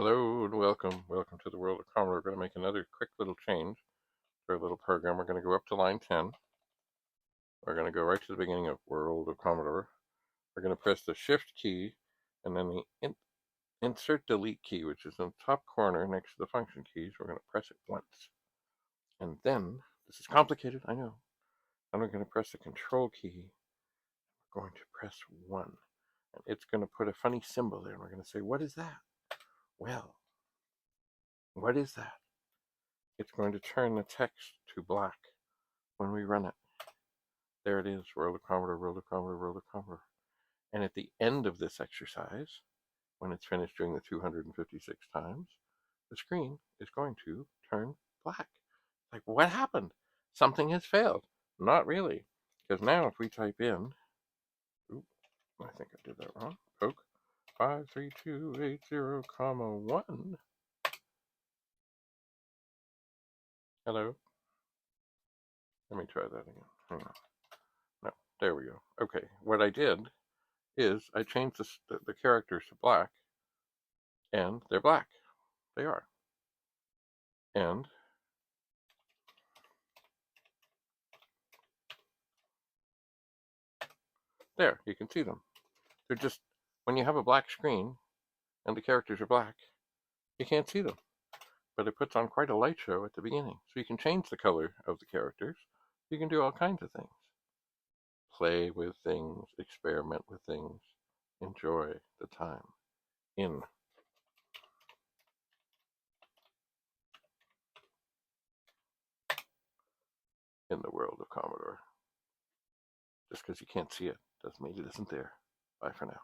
Hello and welcome. Welcome to the world of Commodore. We're going to make another quick little change to our little program. We're going to go up to line 10. We're going to go right to the beginning of World of Commodore. We're going to press the Shift key and then the Insert Delete key, which is in the top corner next to the function keys. We're going to press it once. And then, this is complicated, I know. Then we're going to press the Control key. We're going to press 1. And it's going to put a funny symbol there. And we're going to say, what is that? Well, what is that? It's going to turn the text to black when we run it. There it is, World of Commodore, World of Commodore, World of Commodore. And at the end of this exercise, when it's finished doing the 256 times, the screen is going to turn black. Like, what happened? Something has failed. Not really. Because now if we type in, oops, I think I did that wrong, poke 53280, 1. Hello? Let me try that again. Hang on. No, there we go. Okay, what I did is I changed the characters to black, and they're black. They are. And there, you can see them. They're just, when you have a black screen and the characters are black, you can't see them. But it puts on quite a light show at the beginning. So you can change the color of the characters. You can do all kinds of things. Play with things, experiment with things, enjoy the time in the world of Commodore. Just because you can't see it doesn't mean it isn't there. Bye for now.